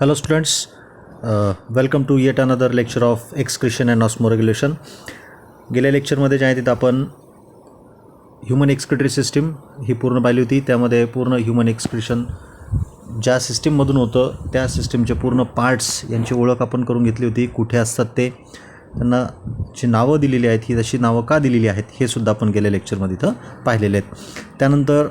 Hello students, welcome to yet another lecture of excretion and osmoregulation. गेल्या लेक्चरमध्ये जे आहे तिथं आपण ह्युमन एक्सक्रिटरी सिस्टीम ही पूर्ण पाहिली होती. त्यामध्ये पूर्ण ह्युमन एक्सक्रिशन ज्या सिस्टीममधून होतं त्या सिस्टीमचे पूर्ण पार्ट्स यांची ओळख आपण करून घेतली होती. कुठे असतात ते, त्यांना जी नावं दिलेली आहेत ही तशी नावं का दिलेली आहेत हे सुद्धा आपण गेल्या लेक्चरमध्ये इथं पाहिलेले आहेत. त्यानंतर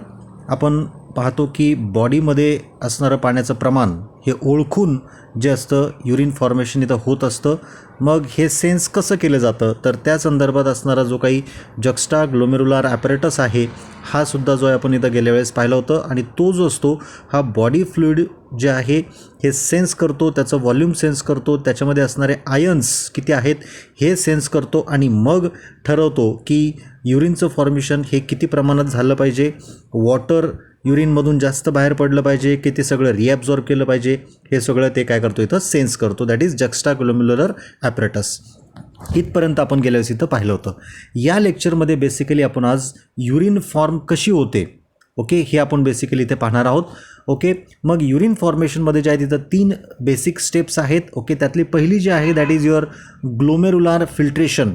आपण पाहतो की बॉडीमध्ये असणारं पाण्याचं प्रमाण हे ओळखून जे असतं युरिन फॉर्मेशन इथं होत असतं. मग हे सेन्स कसं केलं जातं तर त्या संदर्भात असणारा जो काही जक्स्टा ग्लोमेरुलार ॲपरेटस आहे हा सुद्धा जो आहे आपण इथं गेल्या वेळेस पाहिलं होतं. आणि तो जो असतो हा बॉडी फ्लुइड जे आहे हे सेन्स करतो, त्याचं व्हॉल्यूम सेन्स करतो, त्याच्यामध्ये असणारे आयन्स किती आहेत हे सेन्स करतो आणि मग ठरवतो की युरिनचं फॉर्मेशन हे किती प्रमाणात झालं पाहिजे, वॉटर युरिनमधून जास्त बाहेर पडलं पाहिजे की ते सगळं रिॲब्झॉर्ब केलं पाहिजे, हे सगळं ते काय करतो इथं सेन्स करतो. That is juxta glomerular apparatus. इथपर्यंत आपण गेल्या वेळेस इथं पाहिलं होतं. या लेक्चरमध्ये बेसिकली आपण आज युरिन फॉर्म कशी होते ओके हे आपण बेसिकली इथे पाहणार आहोत. ओके, मग युरिन फॉर्मेशनमध्ये जे आहे तिथं 3 बेसिक स्टेप्स आहेत. ओके, त्यातली पहिली जी आहे that is your glomerular filtration.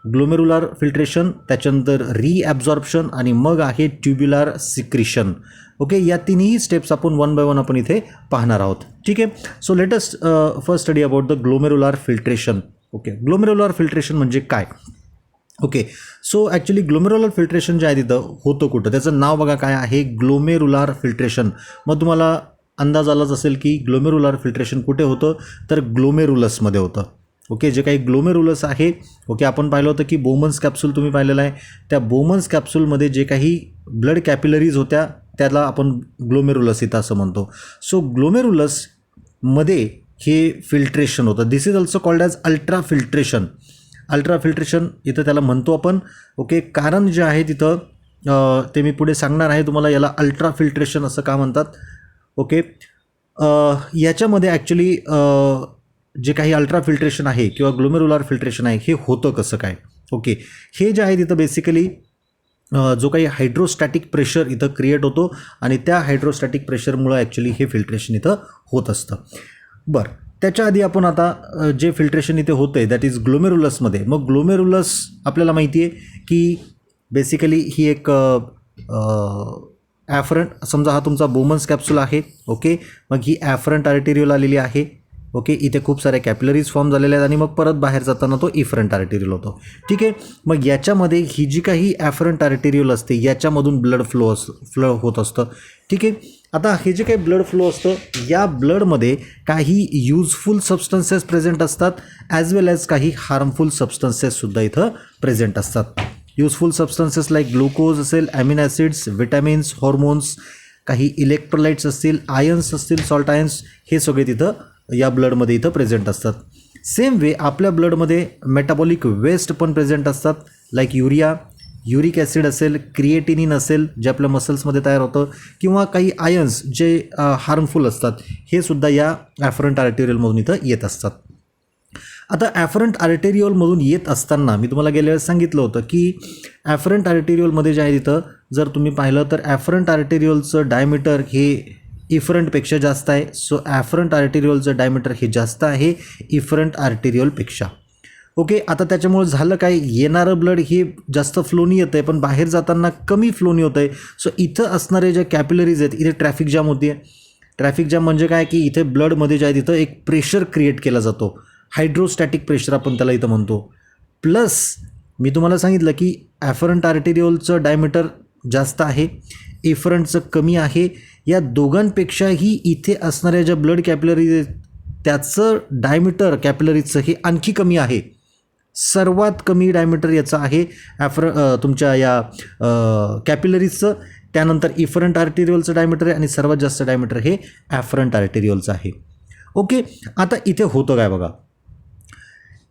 Glomerular filtration, त्याच्यानंतर रिॲब्झॉर्प्शन आणि मग आहे ट्युब्युलार सिक्रिशन. ओके, या तिन्ही स्टेप्स आपण वन बाय वन आपण इथे पाहणार आहोत. ठीक आहे, so let us first study about the glomerular filtration. Okay, glomerular filtration म्हणजे काय. Okay, so actually glomerular filtration जे आहे तिथं होतं कुठं, त्याचं नाव बघा काय आहे, ग्लोमेरुलार फिल्ट्रेशन. मग तुम्हाला अंदाज आलाच असेल की ग्लोमेरुलार फिल्ट्रेशन कुठे होतं तर ग्लोमेरुलसमध्ये होतं. ओके, जे काही ग्लोमेरुलस आहे, ओके, आपण पाहिलं होतं की बोमन्स कॅप्सूल तुम्ही पाहिलेलं आहे. त्या बोमन्स कॅप्सूलमध्ये जे काही ब्लड कॅपिलरीज होत्या त्याला आपण ग्लोमेरुलस इथं असं म्हणतो. सो ग्लोमेरुलसमध्ये हे फिल्ट्रेशन होतं. This is also called as ultra filtration. Ultra filtration इथं त्याला म्हणतो आपण. ओके, कारण जे आहे तिथं ते मी पुढे सांगणार आहे तुम्हाला, याला अल्ट्रा फिल्ट्रेशन असं का म्हणतात. ओके, याच्यामध्ये ॲक्च्युली जे काही अल्ट्रा फिल्ट्रेशन आहे किंवा ग्लोमेरुलार फिल्ट्रेशन आहे हे होतं कसं काय. ओके, हे जे आहे तिथं बेसिकली जो काही हायड्रोस्टॅटिक प्रेशर इथं क्रिएट होतो आणि त्या हायड्रोस्टॅटिक प्रेशरमुळं ॲक्च्युली हे फिल्ट्रेशन इथं होत असतं. बरं, त्याच्या आधी आपण आता जे फिल्ट्रेशन इथे होतं आहे दॅट इज ग्लोमेरुलसमध्ये. मग ग्लोमेरुलस आपल्याला माहिती आहे की बेसिकली ही एक ॲफरंट, समजा हा तुमचा बोमन्स कॅप्सूल आहे. ओके, मग ही ॲफरंट आर्टेरियोल आलेली आहे. ओके, इथे खूप साऱ्या कॅपिलरीज फॉर्म झालेल्या आहेत आणि मग परत बाहेर जाताना तो इफरंट आर्टेरियोल होतो. ठीक आहे, मग याच्यामध्ये ही जी काही ॲफरंट आर्टेरियोल असते याच्यामधून ब्लड फ्लो होत असतं. ठीक आहे, आता हे जे काही ब्लड फ्लो असतं या ब्लडमध्ये काही युजफुल सबस्टन्सेस प्रेझेंट असतात ॲज वेल ॲज काही हार्मफुल सबस्टन्सेससुद्धा इथं प्रेझेंट असतात. युजफुल सबस्टन्सेस लाईक ग्लुकोज असेल, ॲमिनो ॲसिड्स, विटॅमिन्स, हॉर्मोन्स, काही इलेक्ट्रोलाइट्स असतील, आयन्स असतील, सॉल्ट आयन्स, हे सगळे तिथं या ब्लडमध्ये इथं प्रेझेंट असतात. सेम वे आपल्या ब्लडमध्ये मेटाबॉलिक वेस्ट पण प्रेझेंट असतात लाईक युरिया, युरिक ॲसिड असेल, क्रिएटिनिन असेल जे आपल्या मसल्समध्ये तयार होतं, किंवा काही आयन्स जे हार्मफुल असतात हे सुद्धा या ॲफरंट आर्टेरियोलमधून इथं येत असतात. आता ॲफरंट आर्टेरियोलमधून येत असताना मी तुम्हाला गेल्या वेळेस सांगितलं होतं की ॲफरंट आर्टेरियोलमध्ये जे आहे तिथं जर तुम्ही पाहिलं तर ॲफरंट आर्टेरियोलचं डायमीटर हे इफरंटपेक्षा जास्त आहे. सो ॲफरंट आर्टेरियोलचं डायमीटर हे जास्त आहे इफरंट आर्टेरियोलपेक्षा. ओके, आता त्याच्यामुळे झालं काय, येणारं ब्लड हे जास्त फ्लोनी येतं आहे पण बाहेर जाताना कमी फ्लोनी होतं आहे. सो इथं असणारे जे कॅपिलरीज आहेत इथे ट्रॅफिक जॅम होती आहे. ट्रॅफिक जॅम म्हणजे काय की इथे ब्लडमध्ये जे आहे तिथं एक प्रेशर क्रिएट केला जातो, हायड्रोस्टॅटिक प्रेशर आपण त्याला इथं म्हणतो. प्लस मी तुम्हाला सांगितलं की ॲफरंट आर्टेरियोलचं डायमीटर जास्त आहे, इफरंटचं कमी आहे. या दोघांपेक्षाही इथे असणाऱ्या ज्या ब्लड कॅपिलरीज आहेत त्याचं डायमीटर कॅपिलरीजचं हे आणखी कमी आहे. सर्वात कमी डायमीटर याचं आहे तुमच्या या कॅपिलरीजचं. त्यानंतर इफरंट आर्टेरियोलचं डायमीटर आहे आणि सर्वात जास्त डायमीटर हे ॲफरंट आर्टेरियोलचं आहे. ओके, आता इथे होतं काय बघा,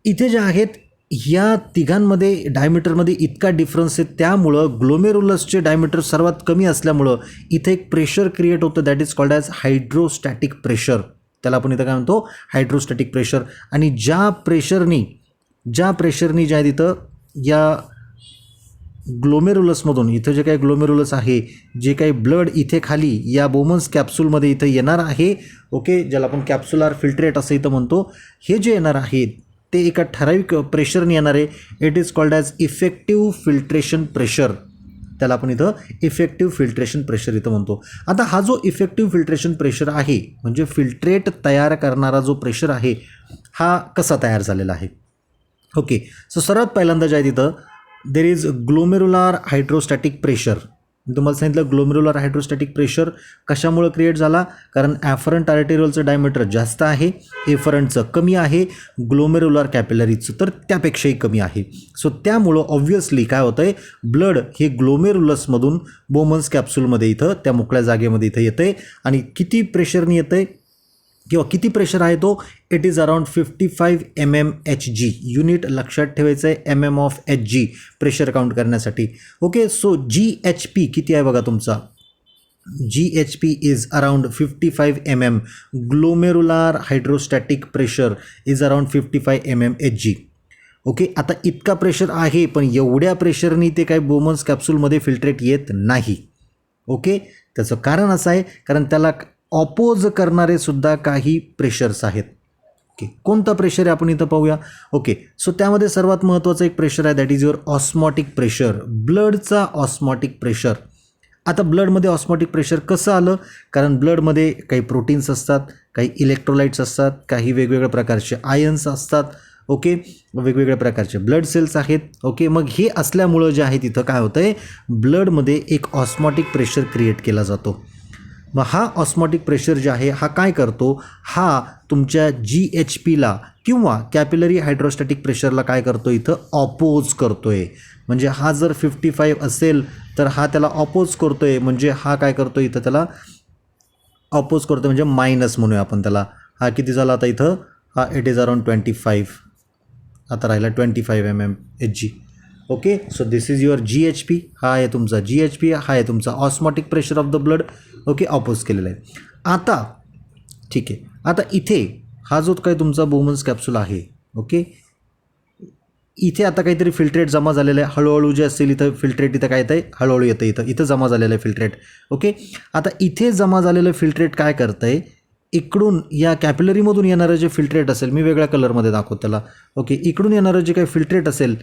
इथे जे आहेत या तिघांमध्ये डायमीटरमध्ये इतका डिफरन्स आहे, त्यामुळं ग्लोमेरुलसचे डायमीटर सर्वात कमी असल्यामुळं इथे एक प्रेशर क्रिएट होतं that is called as hydrostatic pressure. त्याला आपण इथं काय म्हणतो, हायड्रोस्टॅटिक प्रेशर. आणि ज्या प्रेशरनी जे आहे तिथं या ग्लोमेरुलसमधून, इथं जे काही ग्लोमेरुलस आहे, जे काही ब्लड इथे खाली या बोमन्स कॅप्सूलमध्ये इथं येणार आहे, ओके, ज्याला आपण कॅप्सुलार फिल्ट्रेट असं इथं म्हणतो, हे जे येणार आहे ते एका ठराविक प्रेशरने येणार आहे. It is called as effective filtration pressure. त्याला आपण इथं इफेक्टिव्ह फिल्ट्रेशन प्रेशर इथं म्हणतो. आता हा जो इफेक्टिव्ह फिल्ट्रेशन प्रेशर आहे, म्हणजे फिल्ट्रेट तयार करणारा जो प्रेशर आहे, हा कसा तयार झालेला आहे? ओके, सो सर्वात पहिल्यांदा जे आहे तिथं देर इज ग्लोमेरुलार हायड्रोस्टॅटिक प्रेशर. मी तुम्हाला सांगितलं ग्लोमेरुलार हायड्रोस्टॅटिक प्रेशर कशामुळे क्रिएट झाला? कारण ॲफरंट आर्टेरियलचं डायमीटर जास्त आहे, एफरंटचं कमी आहे, ग्लोमेरुलार कॅपिलरीचं तर त्यापेक्षाही कमी आहे. सो त्यामुळं ऑब्व्हियसली काय होतं आहे, ब्लड हे ग्लोमेरुलसमधून बोमन्स कॅप्सूलमध्ये इथं त्या मोकळ्या जागेमध्ये इथं येतं आहे. आणि किती प्रेशरने येतं आहे किंवा किती प्रेशर आहे तो? It is around 55 mmHg. Unit लक्षात ठेवायचं आहे, MM/Hg प्रेशर काउंट करण्यासाठी. ओके, सो GHP किती आहे बघा तुमचा? GHP is around 55 mm. Glomerular hydrostatic pressure is around 55 mmHg. Okay, आता इतका प्रेशर आहे, पण एवढ्या प्रेशरनी ते काही बोमन्स कॅप्सूलमध्ये फिल्ट्रेट येत नाही. ओके, त्याचं कारण असं आहे, कारण त्याला ऑपोज करणारे सुद्धा काही प्रेशर्स आहेत. ओके, कोणता प्रेशर आहे आपण इथं पाहूया. ओके, सो त्यामध्ये सर्वात महत्त्वाचं एक प्रेशर आहे, that is your osmotic pressure, ब्लडचा ऑस्मॉटिक प्रेशर. आता ब्लडमध्ये ऑस्मॉटिक प्रेशर कसं आलं? कारण ब्लडमध्ये काही प्रोटीन्स असतात, काही इलेक्ट्रोलाइट्स असतात, काही वेगवेगळ्या प्रकारचे आयन्स असतात. ओके, वेगवेगळ्या प्रकारचे ब्लड सेल्स आहेत. ओके, मग हे असल्यामुळं जे आहे तिथं काय होतं आहे, ब्लडमध्ये एक ऑस्मॉटिक प्रेशर क्रिएट केला जातो. मग हा ऑस्मॉटिक प्रेशर जे आहे हा काय करतो? हा तुमच्या GHPला किंवा कॅपिलरी हायड्रोस्टॅटिक प्रेशरला काय करतो? इथं ऑपोज करतो आहे. म्हणजे हा जर 55 असेल तर हा त्याला ऑपोज करतो आहे, म्हणजे हा काय करतो इथं त्याला ऑपोज करतो, म्हणजे मायनस म्हणूया आपण त्याला. हा किती झाला आता इथं? हा इट इज अराउंड 25. आता राहिला 25 mmHg. Okay, so this is your GHP. हा आहे तुमचा GHP, हा आहे तुमचा osmotic pressure of the blood. Okay, oppose केलेला आहे. आता ठीक आहे, आता इथे हा जो काही तुमचा बोमन्स कॅप्सूल आहे, ओके, इथे आता काहीतरी फिल्ट्रेट जमा झालेलं आहे. हळूहळू जे असेल इथं फिल्ट्रेट इथं काय येतं आहे, हळूहळू येतं इथं जमा झालेलं आहे फिल्ट्रेट. ओके, आता इथे जमा झालेलं फिल्ट्रेट काय करतं आहे, इकडून या कॅपिलरीमधून येणारं जे फिल्ट्रेट असेल, मी वेगळ्या कलरमध्ये दाखवतो त्याला. ओके, इकडून येणारं जे काही फिल्ट्रेट असेल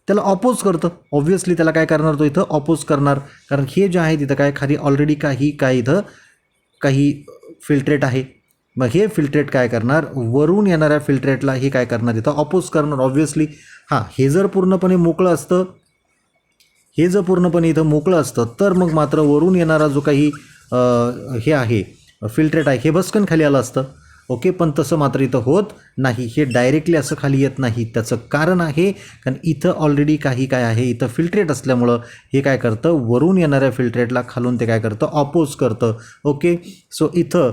त्याला ऑपोज करतं. ऑब्व्हियसली त्याला काय करणार, तो इथं ऑपोज करणार, कारण हे जे आहे तिथं काय खाली ऑलरेडी काय इथं काही फिल्ट्रेट आहे. मग हे फिल्ट्रेट काय करणार, वरून येणाऱ्या फिल्ट्रेटला हे काय करणार, इथं ऑपोज करणार ऑब्व्हियसली. हां, हे जर पूर्णपणे मोकळं असतं, हे जर पूर्णपणे इथं मोकळं असतं तर मग मात्र वरून येणारा जो काही हे आहे फिल्ट्रेट आहे हे बसकन खाली आलं असतं. ओके, पण तसं मात्र इथं होत नाही, हे डायरेक्टली असं खाली येत नाही. त्याचं कारण आहे कारण इथं ऑलरेडी काय आहे, इथं फिल्ट्रेट असल्यामुळं हे काय करतं, वरून येणाऱ्या फिल्ट्रेटला खालून ते काय करतं, ऑपोज करतं. ओके, सो इथं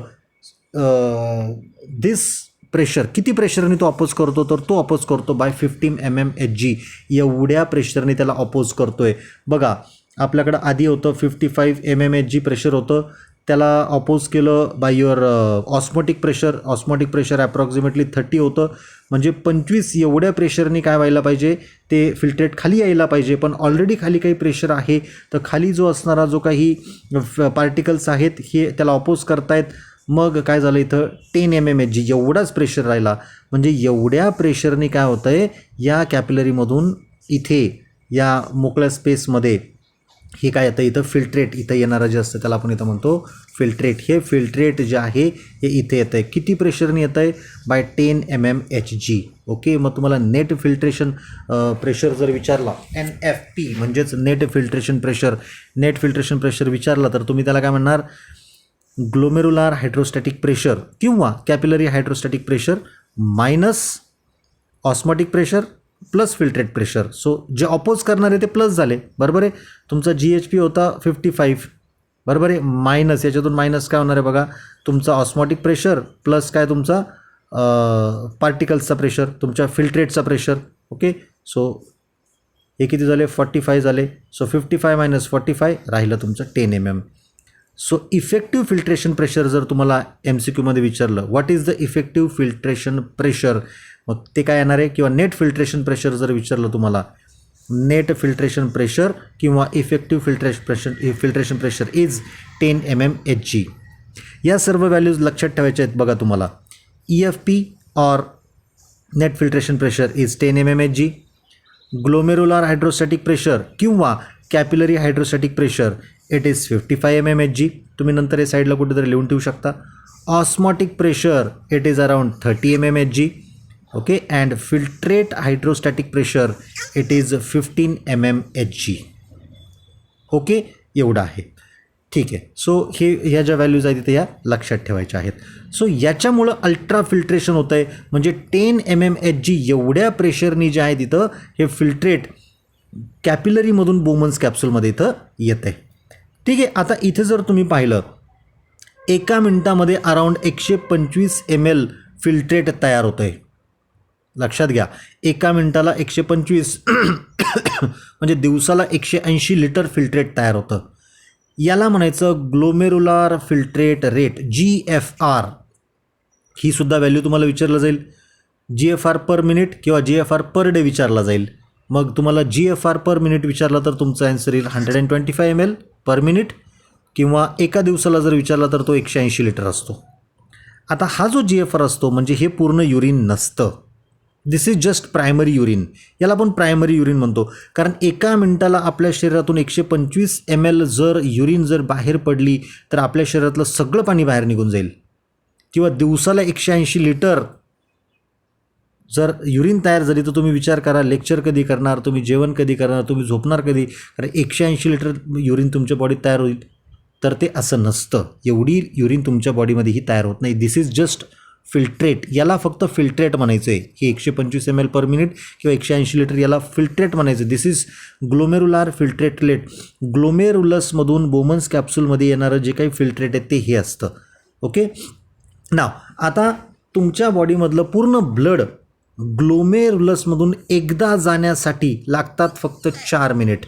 दिस प्रेशर, किती प्रेशरने तो अपोज करतो, तर तो अपोज करतो बाय 15 mmHg. एवढ्या प्रेशरने त्याला अपोज करतो आहे. बघा, आपल्याकडं आधी होतं 55 mmHg प्रेशर होतं, त्याला अपोज केलं by your osmotic pressure approximately 30 होतं. म्हणजे 25 एवढ्या प्रेशरने काय व्हायला पाहिजे, ते फिल्ट्रेट खाली यायला पाहिजे. पण ऑलरेडी खाली काही प्रेशर आहे, तर खाली जो असणारा जो काही पार्टिकल्स आहेत हे त्याला अपोज करतायत. मग काय झालं, इथं 10 mmHg एवढाच प्रेशर राहिला. म्हणजे एवढ्या प्रेशरने काय होतं आहे, या कॅपिलरीमधून इथे या मोकळ्या स्पेसमध्ये हे काय येतं, इथं फिल्ट्रेट इथं येणारं जे असतं त्याला आपण इथं म्हणतो फिल्ट्रेट. हे फिल्ट्रेट जे आहे हे इथे येतं आहे. किती प्रेशरने येतं आहे, बाय 10 mmHg. ओके, मग तुम्हाला नेट फिल्ट्रेशन प्रेशर जर विचारला, NFP म्हणजेच नेट फिल्ट्रेशन प्रेशर विचारला, तर तुम्ही त्याला काय म्हणणार, ग्लोमेरुलार हायड्रोस्टॅटिक प्रेशर किंवा capillary hydrostatic pressure minus osmotic pressure plus filtrate pressure. So जे ऑपोज करणारे ते प्लस झाले, बरोबर आहे. तुमचा GHP होता 55, बरोबर आहे, मायनस याच्यातून मायनस काय होणार आहे बघा, तुमचा ऑस्मॉटिक प्रेशर प्लस काय तुमचा पार्टिकल्सचा प्रेशर, तुमच्या फिल्ट्रेटचा प्रेशर. ओके, सो हे किती झाले, 45 झाले. सो 55 मायनस 45 राहिलं तुमचं 10 mm. So effective filtration pressure जर तुम्हाला MCQमध्ये विचारलं, what is the effective filtration pressure, मग ते काय येणार आहे, किंवा नेट फिल्ट्रेशन प्रेशर जर विचारलं तुम्हाला, नेट फिल्ट्रेशन प्रेशर किंवा effective filtration pressure is 10 mmHg. या सर्व व्हॅल्यूज लक्षात ठेवायच्या आहेत बघा तुम्हाला. EFP और net filtration pressure is 10 mmHg. Glomerular hydrostatic pressure किंवा capillary hydrostatic pressure it is 55 mmHg. तुम्ही नंतर हे साईडला कुठेतरी लिहून ठेवू शकता. Osmotic pressure it is around 30 mmHg. Okay, and filtrate hydrostatic pressure it is 15 mmHg. Okay, एवढं आहे. ठीक आहे. सो ह्या ज्या व्हॅल्यूज आहेत तिथे या लक्षात ठेवायच्या आहेत. सो याच्यामुळं अल्ट्रा फिल्ट्रेशन होतं आहे, म्हणजे 10 mmHg एवढ्या प्रेशरनी जे आहे तिथं हे फिल्ट्रेट कॅपिलरीमधून बोमन्स कॅप्सूलमध्ये इथं येतं आहे. ठीक आहे. आता इथे जर तुम्ही पाहिलं, एका मिनटामध्ये अराउंड 125 ml फिल्ट्रेट तयार होतं आहे. लक्षात घ्या, एका मिनटाला 125 म्हणजे दिवसाला 180 लिटर फिल्ट्रेट तयार होतं. याला म्हणायचं ग्लोमेरुलर फिल्ट्रेट रेट, GFR. ही सुद्धा व्हॅल्यू तुम्हाला विचारलं जाईल. GFR पर मिनिट किंवा GFR पर डे विचारला जाईल. मग तुम्हाला GFR पर मिनिट विचारला तर तुमचा आन्सर येईल 125 ml पर मिनिट, किंवा एका दिवसाला जर विचारला तर तो 180 लिटर असतो. आता हा जो GFR असतो म्हणजे हे पूर्ण युरिन नसतं. दिस इज जस्ट प्रायमरी युरिन. याला आपण प्रायमरी युरिन म्हणतो, कारण एका मिनटाला आपल्या शरीरातून 125 ml जर युरिन जर बाहेर पडली तर आपल्या शरीरातलं सगळं पाणी बाहेर निघून जाईल. किंवा दिवसाला 180 लिटर जर युरिन तयार झाली तर तुम्ही विचार करा, लेक्चर कधी करणार, तुम्ही जेवण कधी करणार, तुम्ही झोपणार कधी, कारण 180 लिटर युरिन तुमच्या बॉडीत तयार होईल. तर ते असं नसतं. एवढी युरिन तुमच्या बॉडीमध्येही तयार होत नाही. दिस इज जस्ट फिल्ट्रेट. याला फक्त फिल्ट्रेट म्हणायचं आहे. ही 125 ml पर मिनिट किंवा 180 लिटर याला फिल्ट्रेट म्हणायचं. This is glomerular filtrate rate. ग्लोमेरुलसमधून बोमन्स कॅप्सूलमध्ये येणारं जे काही फिल्ट्रेट आहे ते हे असतं. ओके, नाव आता तुमच्या बॉडीमधलं पूर्ण ब्लड ग्लोमेरुलसमधून एकदा जाण्यासाठी लागतात फक्त 4 मिनिट.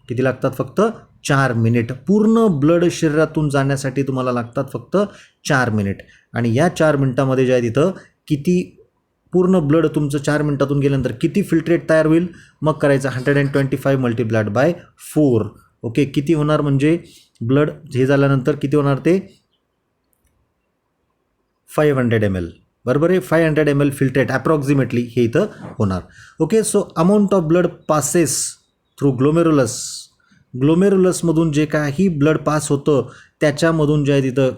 किती लागतात? फक्त 4 मिनिट. पूर्ण ब्लड शरीरातून जाण्यासाठी तुम्हाला लागतात फक्त 4 मिनिट. आणि या 4 मिनिटामध्ये जे आहे तिथं किती पूर्ण ब्लड तुमचं 4 मिनिटातून गेल्यानंतर किती फिल्ट्रेट तयार होईल, मग करायचं 125 मल्टिप्लाइड बाय 4. ओके, किती होणार म्हणजे ब्लड हे झाल्यानंतर किती होणार ते 500 ml. बरोबर आहे, 500 ml फिल्ट्रेट ॲप्रॉक्सिमेटली हे इथं होणार. Okay, so amount of blood passes through glomerulus. ग्लोमेरुलसमधून जे काही ब्लड पास होतं त्याच्यामधून जे आहे तिथं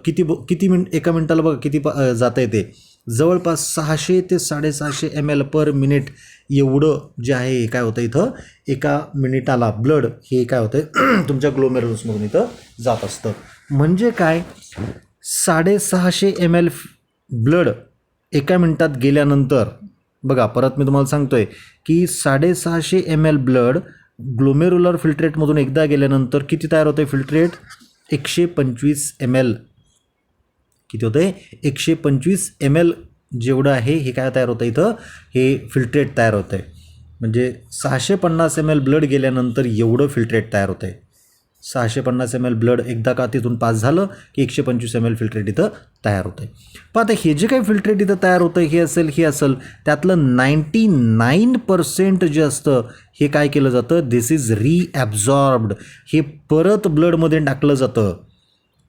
किती एका मिनिटाला बघा किती जातं आहे ते जवळपास 600 ते 650 ml पर मिनिट एवढं जे आहे हे काय होतं इथं एका मिनिटाला ब्लड हे काय होतं तुमच्या ग्लोमेरुलसमधून इथं जात असतं. म्हणजे काय 650 ml ब्लड एका मिनिटात गेल्यानंतर बघा परत मी तुम्हाला सांगतोय की 650 ml ब्लड ग्लोमेरुलर फिल्ट्रेटमधून एकदा गेल्यानंतर किती तयार होतं फिल्ट्रेट 125 ml. किती होतं आहे 125 ml जेवढं आहे हे काय तयार होतं इथं हे फिल्ट्रेट तयार होतं आहे. म्हणजे 650 ml ब्लड गेल्यानंतर एवढं फिल्ट्रेट तयार होतं आहे. 650 ml ब्लड एकदा का तिथून पास झालं की 125 ml फिल्ट्रेट इथं तयार होतं आहे. पण आता हे जे काही फिल्ट्रेट इथं तयार होतं हे असेल त्यातलं 99% जे असतं हे काय केलं जातं दिस इज रिॲब्झॉर्ब्ड. हे परत ब्लडमध्ये टाकलं जातं.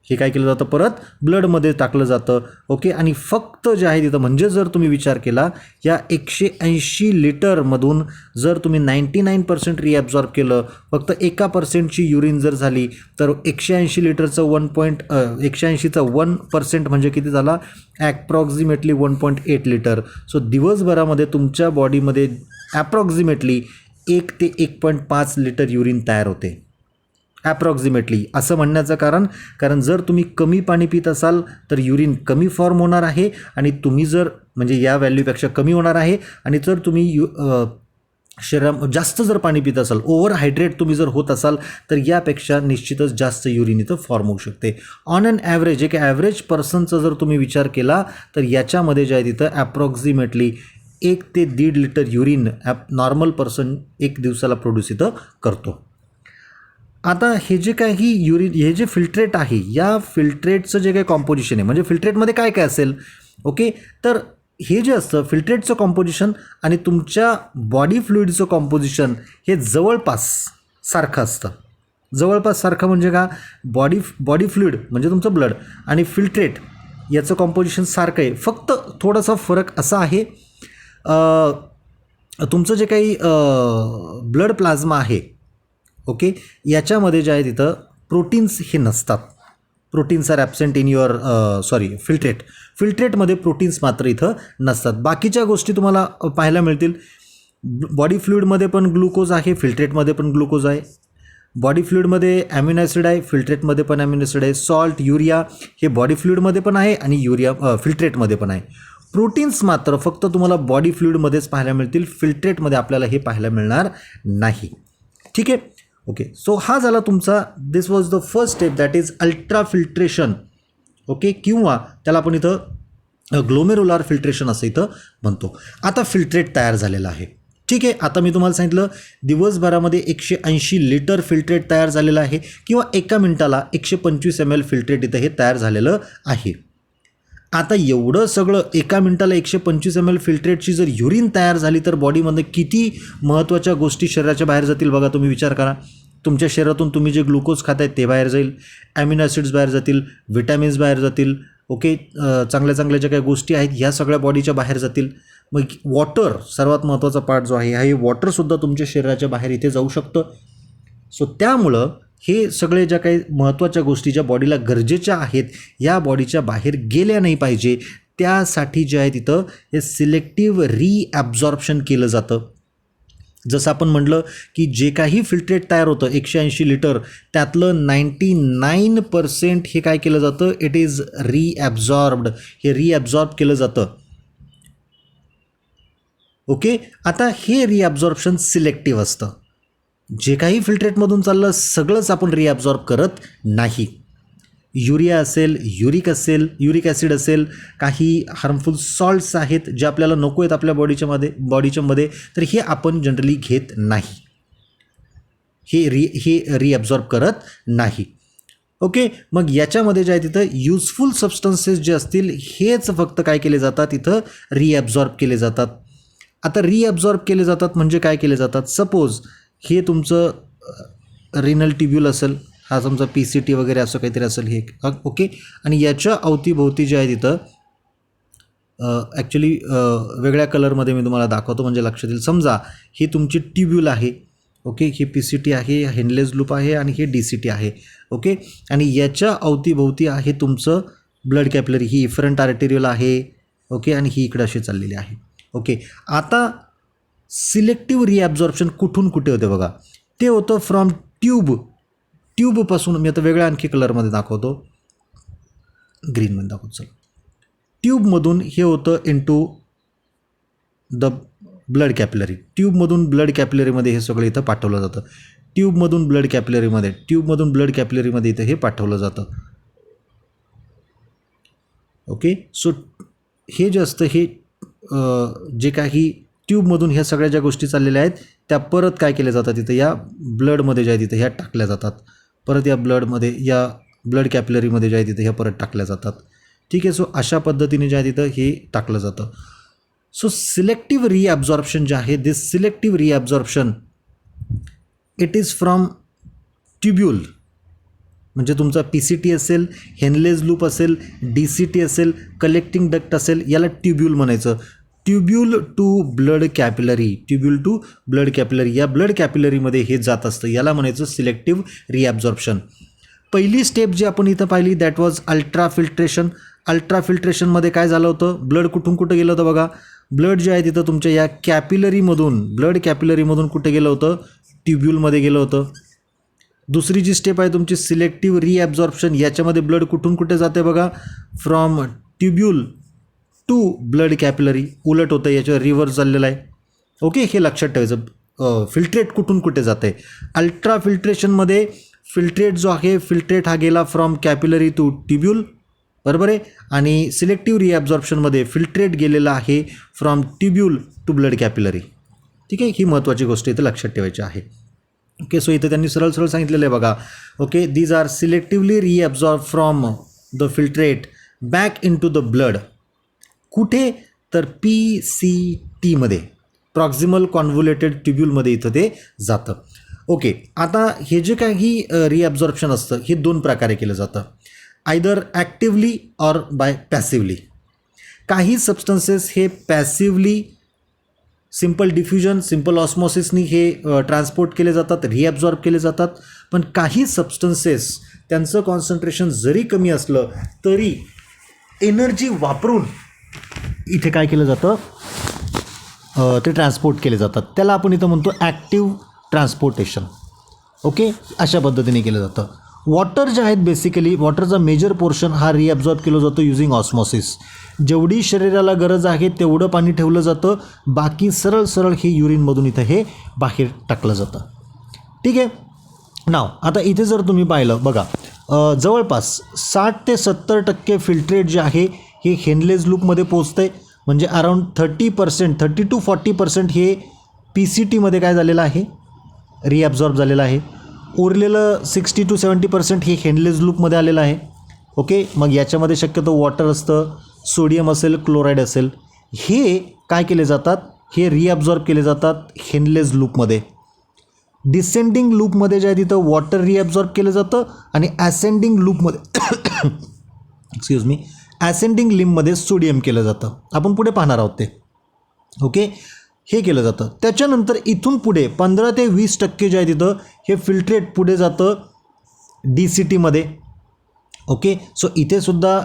हे काय केलं जातं परत ब्लडमध्ये टाकलं जातं. ओके, आणि फक्त जे आहे तिथं म्हणजे जर तुम्ही विचार केला या 180 लिटरमधून जर तुम्ही 99% रिॲब्झॉर्ब केलं फक्त 1% युरिन जर झाली तर 180 लिटरचं 180चा 1% म्हणजे किती झाला ॲप्रॉक्सिमेटली 1.8 लिटर. सो दिवसभरामध्ये तुमच्या बॉडीमध्ये ॲप्रॉक्सिमेटली 1 ते 1.5 लिटर युरिन तयार होते ॲप्रॉक्सिमेटली. असं म्हणण्याचं कारण जर तुम्ही कमी पाणी पित असाल तर युरिन कमी फॉर्म होणार आहे आणि तुम्ही जर म्हणजे या व्हॅल्यूपेक्षा कमी होणार आहे. आणि जर तुम्ही जास्त जर पाणी पित असाल ओव्हर हायड्रेट तुम्ही जर होत असाल तर यापेक्षा निश्चितच जास्त युरिन इथं फॉर्म होऊ शकते. ऑन अन ॲव्हरेज एक ॲव्हरेज पर्सनचा जर तुम्ही विचार केला तर याच्यामध्ये जे आहे तिथं ॲप्रॉक्सिमेटली 1 ते 1.5 लिटर युरिन नॉर्मल पर्सन एक दिवसाला प्रोड्यूस इथं करतो. आता हे जे काही युरिन हे जे फिल्ट्रेट आहे या फिल्ट्रेटचं जे काही कॉम्पोजिशन आहे म्हणजे फिल्ट्रेटमध्ये काय काय असेल. ओके, तर हे जे असतं फिल्ट्रेटचं कॉम्पोजिशन आणि तुमच्या बॉडी फ्लुइडचं कॉम्पोजिशन हे जवळपास सारखं असतं. जवळपास सारखं म्हणजे का, बॉडी फ्लुइड म्हणजे तुमचं ब्लड आणि फिल्ट्रेट याचं कॉम्पोजिशन सारखं आहे. फक्त थोडासा फरक असा आहे, तुमचं जे काही ब्लड प्लाझ्मा आहे, ओके, याच्यामध्ये जे आहे तिथं प्रोटीन्स हे नसतात. Proteins are absent in your फिल्ट्रेटमध्ये प्रोटीन्स मात्र इथं नसतात. बाकीच्या गोष्टी तुम्हाला पाहायला मिळतील. बॉडी फ्लुइडमध्ये पण ग्लुकोज आहे, फिल्ट्रेटमध्ये पण ग्लुकोज आहे. बॉडी फ्लुइडमध्ये ॲमिनो ॲसिड आहे, फिल्ट्रेटमध्ये पण ॲमिनो ॲसिड आहे. सॉल्ट, युरिया हे बॉडी फ्लुइडमध्ये पण आहे आणि फिल्ट्रेटमध्ये पण आहे. प्रोटीन्स मात्र फक्त तुम्हाला बॉडी फ्लुइडमध्येच पाहायला मिळतील, फिल्ट्रेटमध्ये आपल्याला हे पाहायला मिळणार नाही. ठीक आहे, ओके. सो हा झाला तुमचा, this was the first step, that is ultra filtration. Okay, किंवा त्याला आपण इथं ग्लोमेरुलार फिल्ट्रेशन असं इथं म्हणतो. आता फिल्ट्रेट तयार झालेलं आहे. ठीक आहे, आता मी तुम्हाला सांगितलं दिवसभरामध्ये 180 लिटर फिल्ट्रेट तयार झालेलं आहे, किंवा एका मिनिटाला 125 ml फिल्ट्रेट इथं हे तयार झालेलं आहे. आता एवढं सगळं एका मिनिटाला 125 ml फिल्ट्रेटची जर युरिन तयार झाली तर बॉडीमध्ये किती महत्त्वाच्या गोष्टी शरीराच्या बाहेर जातील बघा. तुम्ही विचार करा, तुमच्या शरीरातून तुम्ही जे ग्लुकोज खाताय ते बाहेर जाईल, ॲमिनो ॲसिड्स बाहेर जातील, विटॅमिन्स बाहेर जातील, ओके, चांगल्या चांगल्या ज्या काही गोष्टी आहेत ह्या सगळ्या बॉडीच्या बाहेर जातील. मग वॉटर सर्वात महत्त्वाचा पार्ट जो आहे, हे वॉटरसुद्धा तुमच्या शरीराच्या बाहेर इथे जाऊ शकतं. सो त्यामुळं हे सगळे ज्या काही महत्त्वाच्या गोष्टी ज्या बॉडीला गरजेच्या आहेत या बॉडीच्या बाहेर गेल्या नाही पाहिजे, त्यासाठी जे आहे तिथं हे सिलेक्टिव्ह रिॲब्झॉर्प्शन केलं जातं. जसं आपण म्हटलं की जे काही फिल्ट्रेट तयार होतं 180 लिटर, त्यातलं 99% हे काय केलं जातं, इट इज रिॲब्झॉर्ब्ड, हे रिॲब्झॉर्ब केलं जातं. ओके, आता हे रिॲब्झॉर्प्शन सिलेक्टिव्ह असतं. जे काही फिल्ट्रेटमधून चाललं सगळंच आपण रिॲब्झॉर्ब करत नाही. युरिया असेल, युरिक ॲसिड असेल, काही हार्मफुल सॉल्ट्स आहेत जे आपल्याला नको आहेत आपल्या बॉडीच्या मध्ये, तर हे आपण जनरली घेत नाही, हे रिॲब्झॉर्ब करत नाही. ओके, मग याच्यामध्ये जे आहे तिथं युजफुल सबस्टन्सेस जे असतील हेच फक्त काय केले जातात, इथं रिॲब्झॉर्ब केले जातात. आता रिॲब्झॉर्ब केले जातात म्हणजे काय केले जातात, सपोज हे तुमचं रिनल ट्युब्यूल असेल, हा तुमचा PCT वगैरे असं काहीतरी असेल हे, ओके, आणि याच्या अवतीभोवती जे आहे तिथं ॲक्च्युली वेगळ्या कलरमध्ये मी तुम्हाला दाखवतो म्हणजे लक्षात येईल. समजा ही तुमची ट्युब्यूल आहे, ओके, ही PCT आहे, हेनलेज लूप आहे आणि हे DCT आहे, ओके, आणि याच्या अवतीभोवती आहे तुमचं ब्लड कॅपिलरी, ही इफरंट आर्टेरियल आहे, ओके, आणि ही इकडे अशी चाललेली आहे. ओके, आता सिलेक्टिव्ह रिॲब्झॉर्प्शन कुठून कुठे होते बघा, ते होतं फ्रॉम ट्यूबपासून. मी आता वेगळ्या आणखी कलरमध्ये दाखवतो, ग्रीनमध्ये दाखवतो. चला, ट्यूबमधून हे होतं इनटू द ब्लड कॅपिलरी. ट्यूबमधून ब्लड कॅपिलरीमध्ये हे सगळं इथं पाठवलं जातं. ट्यूबमधून ब्लड कॅपिलरीमध्ये इथं हे पाठवलं जातं. ओके, सो हे जे असतं हे जे काही ट्यूबमधून ह्या सगळ्या ज्या गोष्टी चाललेल्या आहेत त्या परत काय केल्या जातात, तिथं या ब्लडमध्ये ज्या आहे तिथं ह्या टाकल्या जातात. परत या ब्लड कॅपिलरीमध्ये ज्या आहे तिथं ह्या परत टाकल्या जातात. ठीक आहे, सो अशा पद्धतीने जे आहे तिथं हे टाकलं जातं. सो सिलेक्टिव्ह रिॲब्झॉर्प्शन जे आहे, this selective reabsorption it is from tubule, म्हणजे तुमचा PCT असेल, हेनलेज लूप असेल, DCT असेल, कलेक्टिंग डक्ट असेल, याला ट्युब्यूल म्हणायचं. ट्युब्यूल टू ब्लड कॅपिलरी, या ब्लड कॅपिलरीमध्ये हे जात असतं, याला म्हणायचं सिलेक्टिव्ह रिॲब्झॉर्प्शन. पहिली स्टेप जी आपण इथं पाहिली that was ultra filtration. Ultra फिल्ट्रेशनमध्ये काय झालं होतं, ब्लड कुठून कुठं गेलं होतं बघा, ब्लड जे आहे तिथं तुमच्या या ब्लड कॅपिलरीमधून कुठे गेलं होतं, ट्युब्यूलमध्ये गेलं होतं. दुसरी जी स्टेप आहे तुमची सिलेक्टिव्ह रिॲब्झॉर्प्शन, याच्यामध्ये ब्लड कुठून कुठे जाते बघा, from tubule to blood capillary, उलट होतं, याच्यावर रिव्हर्स झालेलं आहे. ओके, हे लक्षात ठेवायचं, फिल्ट्रेट कुठून कुठे जाते. अल्ट्रा फिल्ट्रेशनमध्ये फिल्ट्रेट जो आहे, फिल्ट्रेट हा गेला फ्रॉम कॅपिलरी टू ट्युब्यूल, बरोबर आहे, आणि सिलेक्टिव्ह रिॲब्झॉर्प्शनमध्ये फिल्ट्रेट गेलेला आहे from tubule to blood capillary. ठीक आहे, ही महत्त्वाची गोष्ट इथं लक्षात ठेवायची आहे. ओके, सो इथं त्यांनी सरळ सांगितलेलं आहे बघा. Okay, these are selectively reabsorb from the filtrate back into the blood. कुठे, तर PCT प्रॉक्सिमल कॉन्व्होल्युटेड ट्युब्यूलमध्ये इथं ते जातं. ओके, आता हे जे काही रिॲब्झॉर्प्शन असतं हे दोन प्रकारे केलं जातं, either actively or bye passively. काही सबस्टन्सेस हे पॅसिवली सिम्पल डिफ्युजन, सिम्पल ऑस्मॉसिसनी हे ट्रान्सपोर्ट केले जातात, रिॲब्झॉर्ब केले जातात. पण काही सबस्टन्सेस त्यांचं कॉन्सन्ट्रेशन जरी कमी असलं तरी एनर्जी वापरून इथे काय केलं जातं, ते ट्रान्सपोर्ट केले जातात. त्याला आपण इथं म्हणतो ॲक्टिव्ह ट्रान्सपोर्टेशन. ओके, अशा पद्धतीने केलं जातं. वॉटर जे आहेत बेसिकली वॉटरचा मेजर पोर्शन हा रिॲब्झॉर्ब केलं जातं युझिंग ऑस्मॉसिस. जेवढी शरीराला गरज आहे तेवढं पाणी ठेवलं जातं, बाकी सरळ सरळ हे युरिनमधून इथं हे बाहेर टाकलं जातं. ठीक आहे. नाव आता इथे जर तुम्ही पाहिलं बघा, जवळपास 60 ते 70% फिल्ट्रेट जे आहे हे हेनलेज लूपमध्ये पोचतं आहे. म्हणजे अराऊंड 30% टू 40% हे PCTमध्ये काय झालेलं आहे, रिॲब्झॉर्ब झालेलं आहे. उरलेलं 60 to 70% हे हेनलेज लूपमध्ये आलेलं आहे. ओके, मग याच्यामध्ये शक्यतो वॉटर असतं, सोडियम असेल, क्लोराईड असेल. हे काय केले जातात, हे रिॲब्झॉर्ब केले जातात हेनलेज लूपमध्ये. डिसेंडिंग लूपमध्ये जे आहे तिथं वॉटर रिॲब्झॉर्ब केलं जातं आणि ॲसेंडिंग लूपमध्ये एक्सक्यूज मी ॲसेंडिंग लिम्बमध्ये सोडियम केलं जातं. आपण पुढे पाहणार आहोत ते. ओके, हे केलं जातं. त्याच्यानंतर इथून पुढे 15 ते 20% जे आहे तिथं हे फिल्ट्रेट पुढे जातं DCTमध्ये. ओके, सो इथे सुद्धा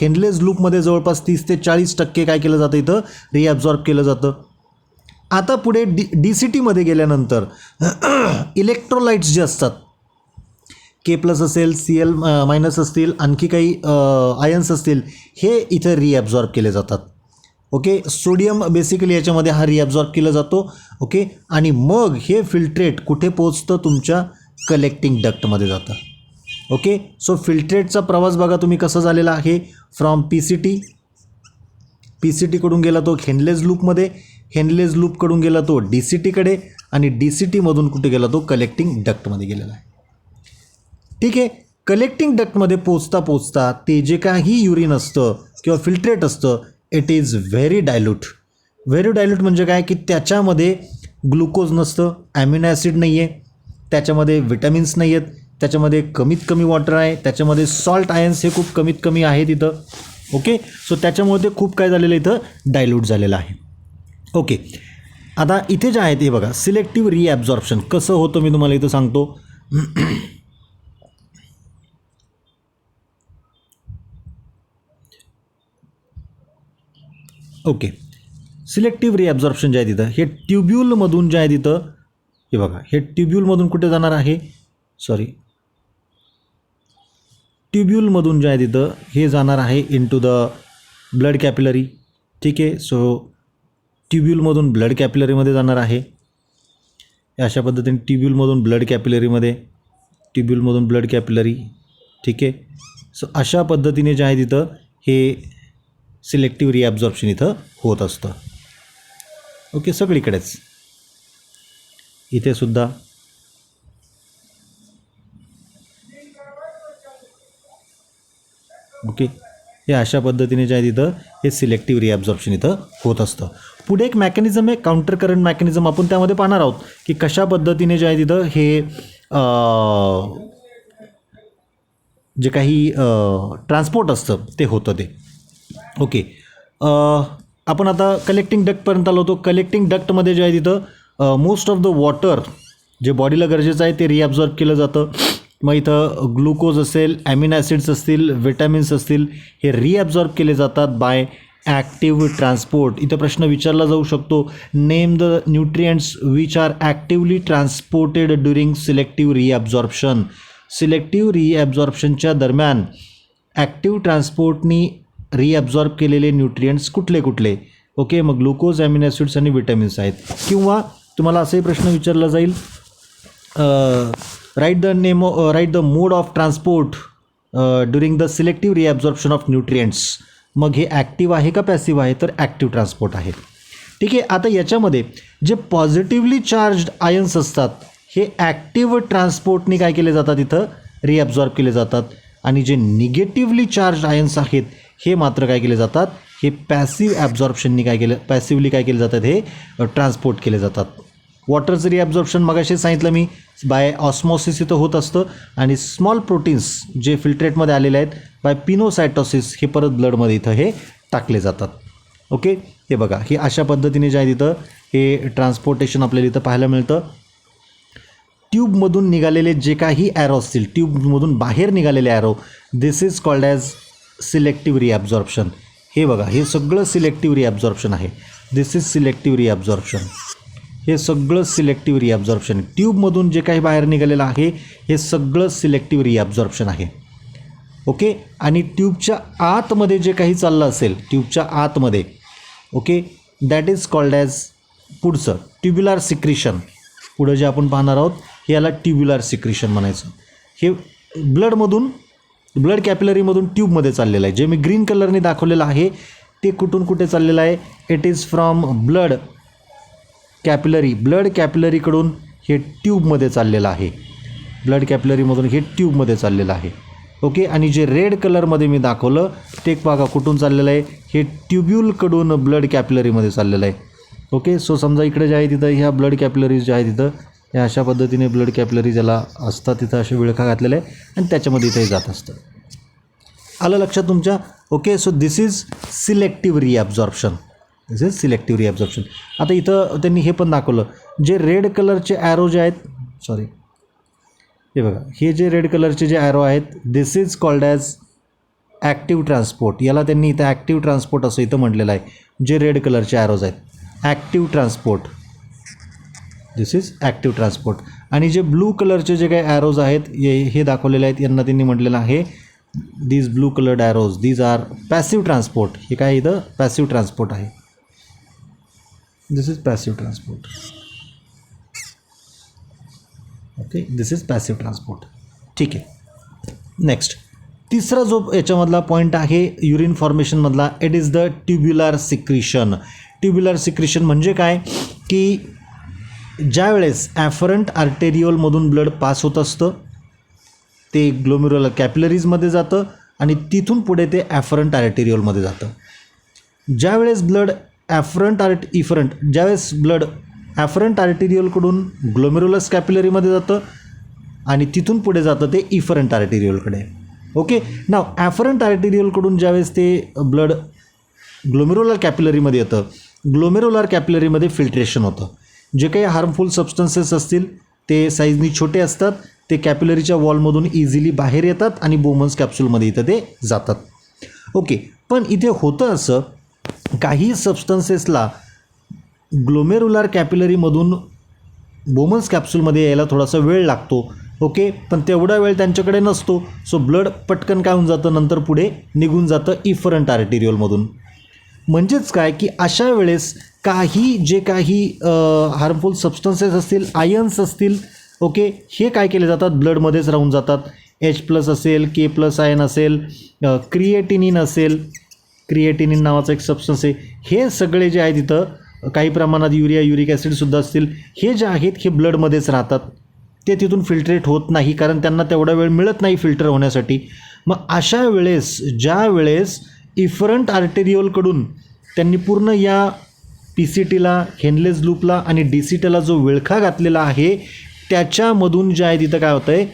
हेनलेज लूपमध्ये जवळपास 30 ते 40% काय केलं जातं, इथं रिॲब्झॉर्ब केलं जातं. आता पुढे DCTमध्ये गेल्यानंतर इलेक्ट्रोलाइट्स जे असतात, K+ असेल, Cl- असतील, आणखी काही आयन्स असतील, हे इथं रिॲब्झॉर्ब केले जातात. ओके, सोडियम बेसिकली याच्यामध्ये हा रिॲब्झॉर्ब केला जातो. ओके, आणि मग हे फिल्ट्रेट कुठे पोचतं, तुमच्या कलेक्टिंग डक्टमध्ये जातं. ओके, सो फिल्ट्रेटचा प्रवास बघा तुम्ही कसा झालेला आहे. फ्रॉम PCTकडून गेला तो हेनलेज लूपमध्ये, हेनलेज लूपकडून गेला तो DCTकडे, आणि DCTमधून कुठे गेला तो कलेक्टिंग डक्टमध्ये गेलेला आहे. ठीक आहे, कलेक्टिंग डक्टमध्ये पोचता पोचता ते जे काही युरिन असतं किंवा फिल्ट्रेट असतं, it is very dilute. Very dilute म्हणजे काय, की त्याच्यामध्ये ग्लुकोज नसतं, ॲमिनो ॲसिड नाही आहे, त्याच्यामध्ये विटॅमिन्स नाही आहेत, त्याच्यामध्ये कमीत कमी वॉटर आहे, त्याच्यामध्ये सॉल्ट आयन्स हे खूप कमीत कमी आहेत इथं. ओके, सो त्याच्यामुळे ते खूप काय झालेलं इथं डायल्यूट झालेलं आहे. ओके, आता इथे जे आहे ते बघा, सिलेक्टिव्ह रिॲब्झॉर्प्शन कसं होतं मी तुम्हाला इथं सांगतो. ओके, सिलेक्टिव्ह रिॲब्झॉर्प्शन जे आहे तिथं हे ट्युब्यूलमधून जे आहे तिथं, हे बघा, हे ट्युब्यूलमधून कुठे जाणार आहे, ट्युब्यूलमधून जे आहे तिथं हे जाणार आहे इनटू द ब्लड कॅपिलरी. ठीक आहे, सो ट्युब्यूलमधून ब्लड कॅपिलरीमध्ये जाणार आहे. अशा पद्धतीने ट्युब्यूलमधून ब्लड कॅपिलरी. ठीक आहे, सो अशा पद्धतीने जे आहे तिथं हे सिलेक्टिव्ह रिॲब्झॉर्प्शन इथं होत असतं. ओके, सगळीकडेच इथे सुद्धा. ओके, हे अशा पद्धतीने जे आहे तिथं हे सिलेक्टिव्ह रिॲब्झॉर्प्शन इथं होत असतं. पुढे एक मॅकॅनिझम आहे, काउंटर करंट मॅकॅनिझम. आपण त्यामध्ये पाहणार आहोत की कशा पद्धतीने जे आहे तिथं हे जे काही ट्रान्सपोर्ट असतं ते होतं ते. ओके, आपण आता कलेक्टिंग डक्टपर्यंत आलो होतो. कलेक्टिंग डक्टमध्ये जे आहे तिथं मोस्ट ऑफ द वॉटर जे बॉडीला गरजेचं आहे ते रिॲब्झॉर्ब केलं जातं. मग इथं ग्लुकोज असेल, ॲमिनो ॲसिड्स असतील, विटॅमिन्स असतील, हे रिॲब्झॉर्ब केले जातात बाय ॲक्टिव्ह ट्रान्सपोर्ट. इथं प्रश्न विचारला जाऊ शकतो, name the nutrients which are actively transported during selective reabsorption. Selective रिॲब्झॉर्प्शनच्या दरम्यान ॲक्टिव्ह ट्रान्सपोर्टनी रिॲब्झॉर्ब केलेले न्यूट्रिएंट्स कुठले कुठले. ओके, मग ग्लुकोज, ॲमिनो ॲसिड्स आणि विटॅमिन्स आहेत. किंवा तुम्हाला असाही प्रश्न विचारला जाईल, right the mode of transport during the selective reabsorption of nutrients. मग हे ॲक्टिव्ह आहे का पॅसिव्ह आहे, तर ॲक्टिव्ह ट्रान्सपोर्ट आहे. ठीक आहे, आता याच्यामध्ये जे पॉझिटिव्हली चार्ज्ड आयन्स असतात हे ॲक्टिव्ह ट्रान्सपोर्टने काय केले जातात, इथं रिॲब्झॉर्ब केले जातात. आणि जे निगेटिव्हली चार्ज आयन्स आहेत हे मात्र काय केले जातात, हे पॅसिव्ह ॲब्झॉर्प्शननी पॅसिव्हली काय केले जातात, हे ट्रान्सपोर्ट केले जातात. वॉटरचं रिॲब्झॉर्प्शन मगाशी सांगितलं मी बाय ऑस्मॉसिस इथं होत असतं आणि स्मॉल प्रोटीन्स जे फिल्ट्रेटमध्ये आलेले आहेत बाय पिनोसायटोसिस हे परत ब्लडमध्ये इथं हे टाकले जातात. ओके, हे बघा हे अशा पद्धतीने जे आहे तिथं हे ट्रान्सपोर्टेशन आपल्याला इथं पाहायला मिळतं. ट्यूबमधून निघालेले जे काही ॲरो असतील, ट्यूबमधून बाहेर निघालेले arrow, this is called as selective reabsorption. हे बघा हे सगळं सिलेक्टिव्ह रिॲब्झॉर्प्शन आहे. This is selective reabsorption. हे सगळं सिलेक्टिव्ह रिॲब्झॉर्प्शन. ट्यूबमधून जे काही बाहेर निघालेलं आहे हे सगळं सिलेक्टिव्ह रिॲब्झॉर्प्शन आहे. ओके, आणि ट्यूबच्या आतमध्ये जे काही चाललं असेल, ट्यूबच्या आतमध्ये, okay, that is called as पुढचं ट्युब्युलर सिक्रिशन. पुढं जे आपण पाहणार आहोत हे याला ट्युब्युलर सिक्रिशन म्हणायचं. हे ब्लडमधून, ब्लड कॅपिलरीमधून ट्यूबमध्ये चाललेलं आहे. जे मी ग्रीन कलरने दाखवलेलं आहे ते कुठून कुठे चाललेलं आहे, it is from blood capillary. Blood कॅपिलरीकडून हे ट्यूबमध्ये चाललेलं आहे. ब्लड कॅपिलरीमधून हे ट्यूबमध्ये चाललेलं आहे. ओके, आणि जे रेड कलरमध्ये मी दाखवलं ते बघा कुठून चाललेलं आहे, हे ट्युब्युलकडून ब्लड कॅपिलरीमध्ये चाललेलं आहे. ओके, सो समजा इकडे जे आहे तिथं ह्या ब्लड कॅपिलरीज जे आहे तिथं या अशा पद्धतीने ब्लड कॅपिलरीज याला असतात, तिथं असे विळखा घातलेला आहे आणि त्याच्यामध्ये इथे जात असतं. आलं लक्षात तुमच्या. Okay, so this is selective reabsorption. This is selective reabsorption. आता इथं त्यांनी हे पण दाखवलं, जे रेड कलरचे ॲरो जे आहेत, सॉरी हे बघा हे जे रेड कलरचे जे ॲरो आहेत, this is called as active transport. याला त्यांनी इथं ॲक्टिव्ह ट्रान्सपोर्ट असं इथं म्हटलेलं आहे. जे रेड कलरचे ॲरोज आहेत, active transport, this is active transport. आणि जे ब्लू कलरचे जे काही ॲरोज आहेत हे दाखवलेले आहेत, यांना त्यांनी म्हटलेलं आहे these blue coloured arrows, these are passive transport. हे काय इथं पॅसिव्ह ट्रान्सपोर्ट आहे. This is passive transport. Okay, this is passive transport. ठीक आहे. नेक्स्ट तिसरा जो याच्यामधला पॉईंट आहे युरिन फॉर्मेशनमधला, it is the tubular secretion. Tubular secretion म्हणजे काय की ज्या वेळेस ॲफरंट आर्टेरिओलमधून ब्लड पास होत असतं ते ग्लोमेरुलर कॅपिलरीजमध्ये जातं आणि तिथून पुढे ते ॲफरंट आर्टेरिओलमध्ये जातं. ज्यावेळेस ब्लड ज्यावेळेस ब्लड ॲफरंट आर्टेरिओलकडून ग्लोमेरुलस कॅपिलरीमध्ये जातं आणि तिथून पुढे जातं ते इफरंट आर्टेरिओलकडे. ओके, नाव ॲफरंट आर्टेरिओलकडून ज्यावेळेस ते ब्लड ग्लोमेरुलर कॅपिलरीमध्ये येतं, ग्लोमेरुलर कॅपिलरीमध्ये फिल्ट्रेशन होतं. जे काही हार्मफुल सबस्टन्सेस असतील ते साईजनी छोटे असतात, ते कॅपिलरीच्या वॉलमधून इझिली बाहेर येतात आणि बोमन्स कॅप्सूलमध्ये इथं ते जातात. ओके, पण इथे होतं असं, काही सबस्टन्सेसला ग्लोमेरुलर कॅपिलरीमधून बोमन्स कॅप्सूलमध्ये यायला थोडासा वेळ लागतो. ओके, पण तेवढा वेळ त्यांच्याकडे नसतो. सो ब्लड पटकन काय होऊन जातं, नंतर पुढे निघून जातं इफरंट आर्टेरिओलमधून. म्हणजेच काय की अशा वेळेस काही जे काही हार्मफुल सबस्टन्सेस असतील, आयन्स असतील, ओके, हे काय केले जातात, ब्लडमध्येच राहून जातात. H+ असेल, K+ आयन असेल, क्रिएटिनिन असेल, क्रिएटिनिन नावाचा एक सबस्टन्स आहे, हे सगळे जे आहे तिथं काही प्रमाणात युरिक ॲसिडसुद्धा असतील, हे जे आहेत हे ब्लडमध्येच राहतात. ते तिथून फिल्ट्रेट होत नाही कारण त्यांना तेवढा वेळ मिळत नाही फिल्टर होण्यासाठी. मग अशा वेळेस ज्या वेळेस इफरंट आर्टेरिओलकडून त्यांनी पूर्ण या PCTला, हेनलेज लूपला आणि DCTला जो विळखा घातलेला आहे त्याच्यामधून जे आहे तिथं काय होतं आहे,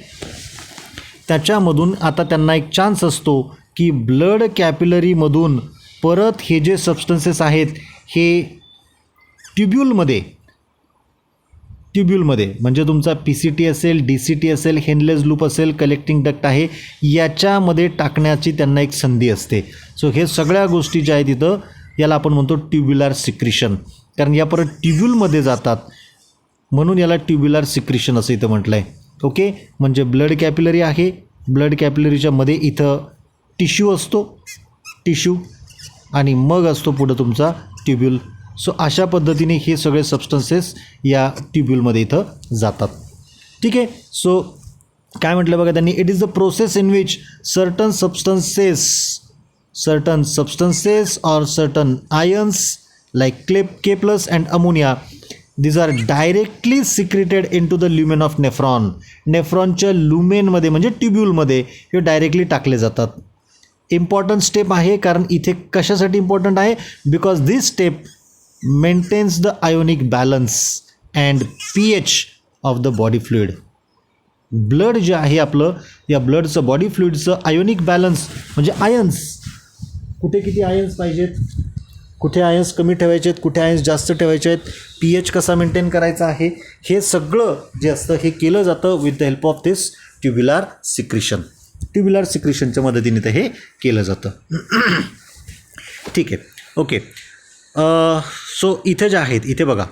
त्याच्यामधून आता त्यांना एक चान्स असतो की ब्लड कॅपिलरीमधून परत हे जे सबस्टन्सेस आहेत हे ट्युब्युलमध्ये म्हणजे तुमचा PCT असेल, DCT असेल, हेनलेज लूप असेल, कलेक्टिंग डक्ट आहे, याच्यामध्ये टाकण्याची त्यांना एक संधी असते. सो हे सगळ्या गोष्टी ज्या आहेत तिथं याला आपण म्हणतो ट्युब्युलर सिक्रिशन, कारण या परत ट्युब्युलमध्ये जातात म्हणून याला ट्युब्युलर सिक्रिशन असं इथं म्हटलं आहे. ओके, म्हणजे ब्लड कॅपिलरी आहे, ब्लड कॅपिलरीच्या मध्ये इथं टिश्यू असतो, टिश्यू, आणि मग असतो पुढं तुमचा ट्युब्युल. सो अशा पद्धतीने हे सगळे सबस्टन्सेस या ट्युब्युलमध्ये इथं जातात. ठीक आहे. सो काय म्हटलं बघा त्यांनी, it is the process in which certain substances or certain ions like K+ and ammonia, these are directly secreted into the lumen of nephron. नेफ्रॉनच्या लुमेनमध्ये म्हणजे ट्युब्युलमध्ये हे डायरेक्टली टाकले जातात. इम्पॉर्टंट स्टेप आहे, कारण इथे कशासाठी इम्पॉर्टंट आहे, because this step maintains the ionic balance and pH of the body fluid. Blood जे आहे आपलं, या ब्लडचं बॉडी फ्लुइडचं आयोनिक बॅलन्स म्हणजे आयन्स, कुठे किती आयन्स पाहिजेत, कुठे आयन्स कमी ठेवायचे आहेत, कुठे आयन्स जास्त ठेवायचे आहेत, pH कसा मेंटेन करायचा आहे, हे सगळं जे असतं हे केलं जातं with the help of this tubular secretion. Tubular सिक्रिशनच्या मदतीने तर हे केलं जातं. ठीक आहे, ओके. सो इथे जे आहेत, इथे बघा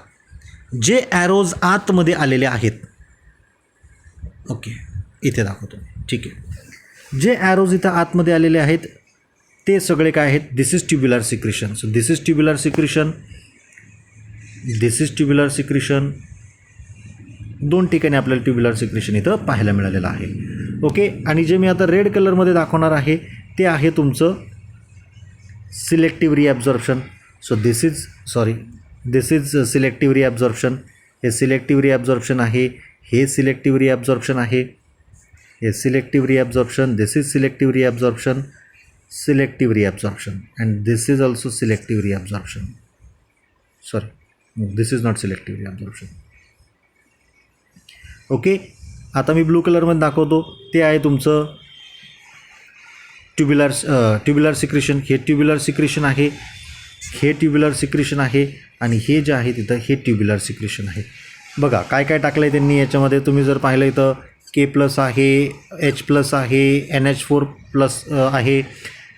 जे ॲरोज आतमध्ये आलेले आहेत, ओके इथे दाखवतो मी. ठीक आहे, जे ॲरोज इथं आतमध्ये आलेले आहेत ते सगळे काय आहेत, this is tubular secretion. So this is tubular secretion, this is tubular secretion. दोन ठिकाणी आपल्याला ट्युब्युलर सिक्रिशन इथं पाहायला मिळालेलं आहे. ओके, आणि जे मी आता रेड कलरमध्ये दाखवणार आहे ते आहे तुमचं selective reabsorption. So this is selective reabsorption. हे सिलेक्टिव्ह रिॲब्झॉर्प्शन आहे, हे सिलेक्टिव्ह रिॲब्झॉर्प्शन आहे, हे selective reabsorption. This is selective reabsorption, selective reabsorption, and this is also selective reabsorption. This is not selective reabsorption. Okay, आता मी blue कलरमध्ये दाखवतो ते आहे तुमचं ट्युब्युलर सिक्रिशन. हे ट्युब्युलर सिक्रिशन आहे, हे ट्युब्युलर सिक्रिशन आहे, आणि हे जे आहे तिथं हे ट्युब्युलर सिक्रिशन आहे. बघा काय काय टाकलं आहे त्यांनी याच्यामध्ये. तुम्ही जर पाहिलं इथं K+ आहे, H+ आहे, NH4+ आहे,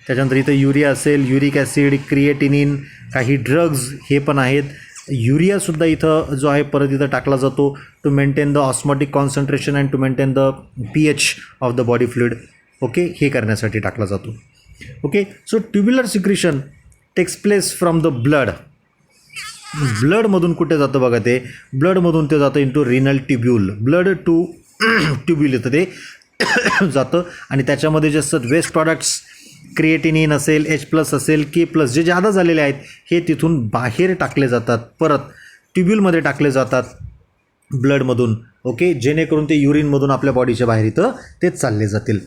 त्याच्यानंतर इथं युरिया असेल, युरिक ॲसिड, क्रिएटिनिन, काही ड्रग्ज हे पण आहेत. युरियासुद्धा इथं जो आहे परत इथं टाकला जातो to maintain the osmotic concentration and to maintain the pH of the body fluid. Okay, हे करण्यासाठी टाकला जातो. Okay, so tubular secretion takes place from the blood. ब्लडमधून कुठे जातं बघा, ते ब्लडमधून ते जातं into renal tubule. Blood to tubule येतं ते जातं, आणि त्याच्यामध्ये जे असतात वेस्ट प्रॉडक्ट्स, क्रिएटिनिन असेल, H+ असेल, K+, जे जादा झालेले आहेत हे तिथून बाहेर टाकले जातात, परत ट्युब्यूलमध्ये टाकले जातात ब्लडमधून. ओके, जेणेकरून ते युरिनमधून आपल्या बॉडीच्या बाहेर इथं ते चालले जातील.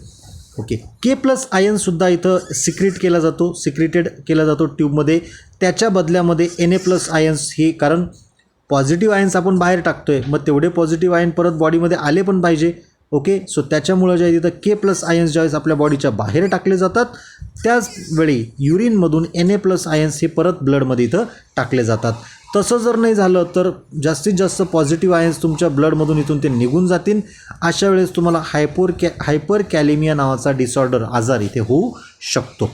ओके, K+ आयन्ससुद्धा इथं सिक्रिटेड केला जातो ट्यूबमध्ये. त्याच्या बदल्यामध्ये Na+ आयन्स हे, कारण पॉझिटिव्ह आयन्स आपण बाहेर टाकतो आहे, मग तेवढे पॉझिटिव्ह आयन परत बॉडीमध्ये आले पण पाहिजे. ओके, सो त्याच्यामुळं जे आहे तिथं K+ आयन्स ज्यावेळेस आपल्या बॉडीच्या बाहेर टाकले जातात, त्याचवेळी युरिनमधून Na+ आयन्स हे परत ब्लडमध्ये इथं टाकले जातात. तसं जर नाही झालं तर जास्तीत जास्त पॉझिटिव्ह आयन्स तुमच्या ब्लडमधून इथून ते निघून जातील. अशा वेळेस तुम्हाला हायपर कॅलेमिया नावाचा डिसऑर्डर, आजार इथे होऊ शकतो.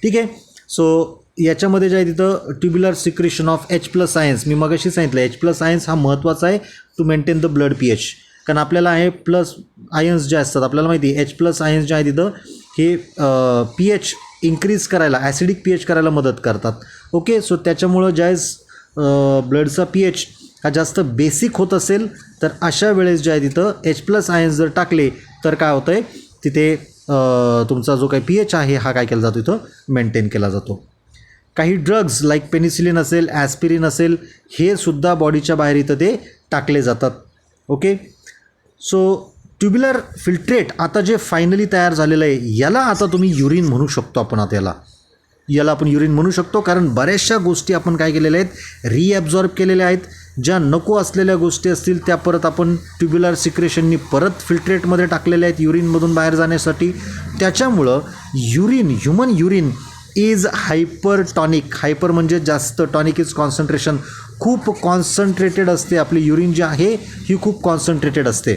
ठीक आहे, सो याच्यामध्ये जे आहे तिथं tubular secretion of H+ ions, मी मगाशी सांगितलं H+ आयन्स हा महत्त्वाचा आहे to maintain the blood pH. कारण आपल्याला आहे प्लस आयन्स जे असतात, आपल्याला माहिती आहे H+ आयन्स जे आहे तिथं हे pH इन्क्रीज करायला, ॲसिडिक pH करायला मदत करतात. ओके, सो त्याच्यामुळं ज्यावेळेस ब्लडचा pH हा जास्त बेसिक होत असेल तर अशा वेळेस जे आहे तिथं H+ आयन्स जर टाकले तर काय होतं आहे, तिथे तुमचा जो काही pH आहे हा काय केला जातो, इथं मेंटेन केला जातो. काही ड्रग्ज लाईक पेनिसिलिन असेल, ॲस्पिरिन असेल, हे सुद्धा बॉडीच्या बाहेर इथं ते टाकले जातात. ओके, सो ट्युब्युलर फिल्ट्रेट आता जे फायनली तयार झालेलं आहे याला आता तुम्ही युरिन म्हणू शकतो. आपण आता याला आपण युरिन म्हणू शकतो, कारण बऱ्याचशा गोष्टी आपण काय केलेल्या आहेत, रिॲब्झॉर्ब केलेल्या आहेत. ज्या नको असलेल्या गोष्टी असतील त्या परत आपण ट्युब्युलर सिक्रेशननी परत फिल्ट्रेटमध्ये टाकलेल्या आहेत युरिनमधून बाहेर जाण्यासाठी. त्याच्यामुळं ह्युमन युरिन इज हायपरटॉनिक. हायपर म्हणजे जास्त, टॉनिक इज कॉन्सन्ट्रेशन, खूप कॉन्सन्ट्रेटेड असते. आपली युरिन जी आहे ही खूप कॉन्सन्ट्रेटेड असते,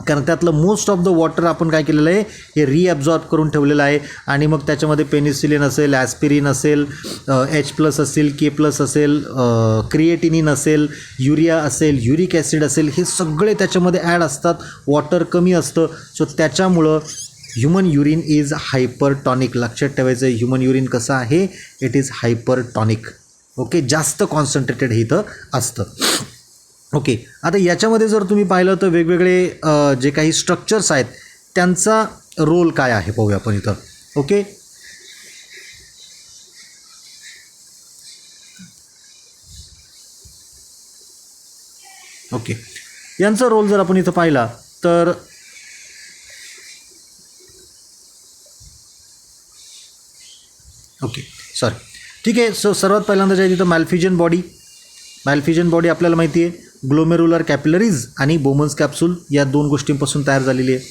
कारण त्यातलं मोस्ट ऑफ द वॉटर आपण काय केलेलं आहे, हे रिॲब्झॉर्ब करून ठेवलेलं आहे. आणि मग त्याच्यामध्ये पेनिसिलिन असेल, ॲस्पिरिन असेल, H+ असेल, K+ असेल, क्रिएटिनिन असेल, युरिया असेल, युरिक ॲसिड असेल, हे सगळे त्याच्यामध्ये ॲड असतात. वॉटर कमी असतं. सो त्याच्यामुळं ह्युमन युरिन इज हायपरटॉनिक. लक्षात ठेवायचं आहे, ह्युमन युरिन कसं आहे, इट इज हायपरटॉनिक. ओके, जास्त कॉन्सन्ट्रेटेड हे इथं असतं. ओके, आता याच्यामध्ये जर तुम्ही पाहिलं तर वेगवेगळे जे काही स्ट्रक्चर्स आहेत त्यांचा रोल काय आहे पाहूया आपण इथं. ओके, ओके, यांचा रोल जर आपण इथं पाहिला तर ओके सॉरी ठीक आहे. सो सर्वात पहिल्यांदा जे आहे तिथं मॅल्फिजन बॉडी आपल्याला माहिती आहे ग्लोमेरुलर कॅपिलरीज आणि बोमन्स कॅप्सूल या दोन गोष्टींपासून तयार झालेली आहे.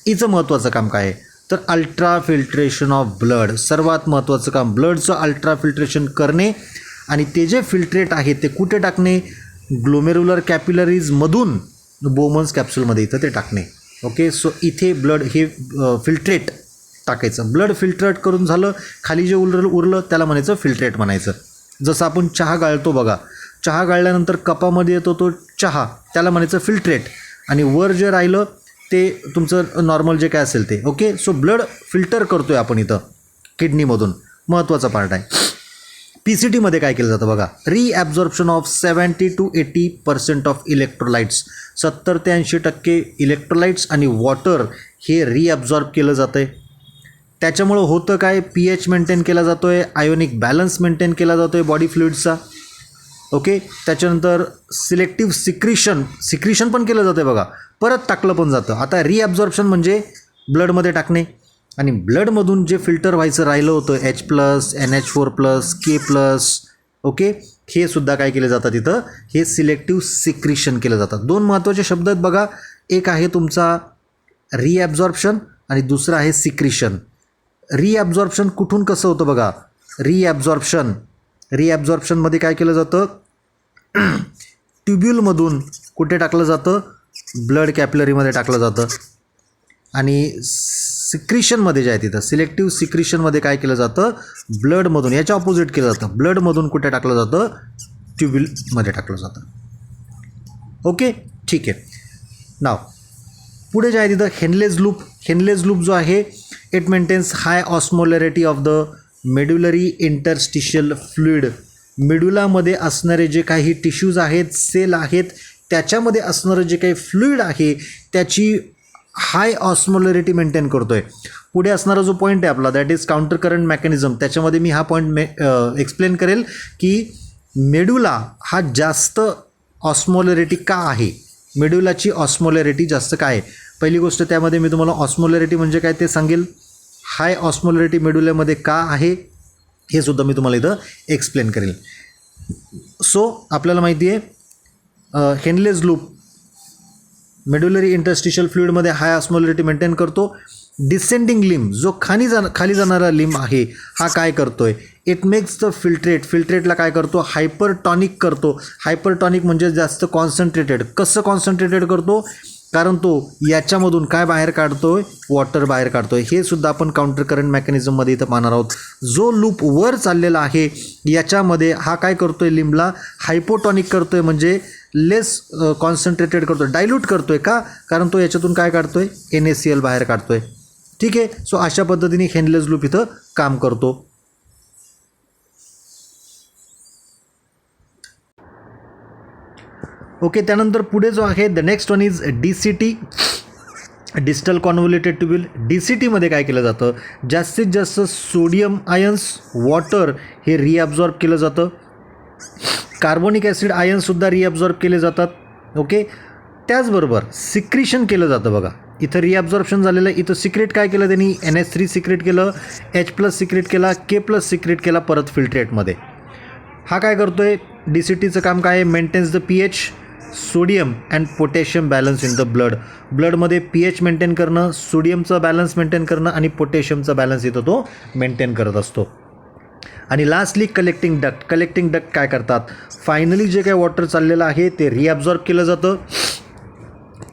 हिचं महत्त्वाचं काम काय आहे तर अल्ट्रा फिल्ट्रेशन ऑफ ब्लड. सर्वात महत्त्वाचं काम ब्लडचं अल्ट्रा फिल्ट्रेशन करणे आणि ते जे फिल्ट्रेट आहे ते कुठे टाकणे ग्लोमेरुलर कॅपिलरीजमधून बोमन्स कॅप्सूलमध्ये इथं ते टाकणे. ओके सो इथे ब्लड हे फिल्ट्रेट टाकायचं. ब्लड फिल्ट्रेट करून झालं खाली जे उरलं त्याला म्हणायचं फिल्ट्रेट म्हणायचं. जसं आपण चहा गाळतो बघा, चहा गाळल्यानंतर कपामध्ये येतो तो चहा त्याला म्हणायचं फिल्ट्रेट आणि वर जे राहिलं ते तुमचं नॉर्मल जे काय असेल ते. ओके सो ब्लड फिल्टर करतो आहे आपण इथं किडनीमधून, महत्त्वाचा पार्ट आहे. PCTमध्ये काय केलं जातं बघा रिॲब्झॉर्प्शन ऑफ 70 to 80% ऑफ इलेक्ट्रोलाइट्स. 70 ते 80% इलेक्ट्रोलाइट्स आणि वॉटर हे रिॲब्झॉर्ब केलं जातं आहे. त्याच्यामुळं होतं काय pH मेंटेन केला जातो आहे, आयोनिक बॅलन्स मेंटेन केला जातो आहे बॉडी फ्लुइड्सचा. ओके त्याच्यानंतर सिलेक्टिव्ह सिक्रिशन पण केलं जातं आहे बघा, परत टाकलं पण जातं. आता रिॲब्झॉर्प्शन म्हणजे ब्लडमध्ये टाकणे आणि ब्लडमधून जे फिल्टर व्हायचं राहिलं होतं H+, NH4+, K+, ओके हे सुद्धा काय केले जातात तिथं हे सिलेक्टिव्ह सिक्रिशन केलं जातं. दोन महत्त्वाचे शब्द आहेत बघा, एक आहे तुमचा रिॲब्झॉर्प्शन आणि दुसरं आहे सिक्रिशन. रिॲब्झॉर्प्शन कुठून कसं होतं बघा, रिॲब्झॉर्प्शनमध्ये काय केलं जातं ट्युब्यूलमधून कुठे टाकलं जातं ब्लड कॅपिलरीमध्ये टाकलं जातं आणि सिक्रिशनमध्ये जे आहे तिथं सिलेक्टिव्ह सिक्रिशनमध्ये काय केलं जातं ब्लडमधून, याच्या ऑपोजिट केलं जातं, ब्लडमधून कुठे टाकलं जातं ट्युब्यूलमध्ये टाकलं जातं. ओके ठीक आहे. नाव पुढे जे आहे तिथं हेनलेज लूप जो आहे it maintains high osmolarity of the medullary interstitial fluid. मेड्युलामध्ये असणारे जे काही टिश्यूज आहेत, सेल आहेत, त्याच्यामध्ये असणारं जे काही फ्लुइड आहे त्याची हाय ऑस्मोलॅरिटी मेंटेन करतो आहे. पुढे असणारा जो पॉईंट आहे आपला that is counter current mechanism, त्याच्यामध्ये मी हा पॉईंट एक्सप्लेन करेल की मेड्युला हा जास्त ऑस्मोलॅरिटी का आहे, मेड्युलाची ऑस्मोलॅरिटी जास्त काय आहे. पहिली गोष्ट त्यामध्ये मी तुम्हाला ऑस्मोलॅरिटी म्हणजे काय ते सांगेल, हाय ऑस्मोलॅरिटी मेड्युलामध्ये का आहे हे सुद्धा मी तुम्हाला इथं एक्सप्लेन करेल. सो आपल्याला माहिती आहे हेनलेज लूप मेड्युलरी इंटरस्टिशियल फ्लुइडमध्ये हाय ऑस्मोलॅरिटी मेंटेन करतो. डिसेंडिंग लिम्ब जो खाली जाणारा लिम्ब आहे हा काय करतो आहे इट मेक्स द फिल्ट्रेटला काय करतो हायपरटॉनिक करतो. हायपरटॉनिक म्हणजे जास्त कॉन्सन्ट्रेटेड. कसं कॉन्सन्ट्रेटेड करतो कारण तो याच्यामधून काय बाहेर काढतो आहे वॉटर बाहेर काढतो आहे. हे सुद्धा आपण काउंटर करंट मेकॅनिझममध्ये इथं पाहणार आहोत. जो लूप वर चाललेला आहे याच्यामध्ये हा काय करतो आहे लिम्बला हायपोटॉनिक करतो आहे म्हणजे लेस कॉन्सन्ट्रेटेड करतो आहे, डायल्यूट करतो आहे का कारण तो याच्यातून काय काढतो आहे NaCl बाहेर काढतो आहे. ठीक आहे. सो अशा पद्धतीने हेनलेज लूप इथं काम करतो. ओके त्यानंतर पुढे जो आहे the next one is DCT distal convoluted tubule. DCTमध्ये काय केलं जातं जास्तीत जास्त सोडियम आयन्स वॉटर हे रिॲब्झॉर्ब केलं जातं. कार्बोनिक ॲसिड आयन्ससुद्धा रिॲब्झॉर्ब केले जातात. ओके त्याचबरोबर सिक्रिशन केलं जातं बघा. इथं रिॲब्झॉर्प्शन झालेलं आहे, इथं सिक्रेट काय केलं त्यांनी NH3 सिक्रेट केलं, H+ सिक्रेट केला, K+ सिक्रेट केला परत फिल्ट्रेटमध्ये. हा काय करतो आहे DCTचं काम काय आहे maintains the pH sodium and potassium balance in the ब्लडमध्ये pH मेंटेन करणं, सोडियमचा बॅलन्स मेंटेन करणं आणि पोटॅशियमचा बॅलन्स इथं तो मेंटेन करत असतो. आणि लास्टली कलेक्टिंग डक्ट काय करतात फायनली जे काही वॉटर चाललेलं आहे ते रिॲब्झॉर्ब केलं जातं.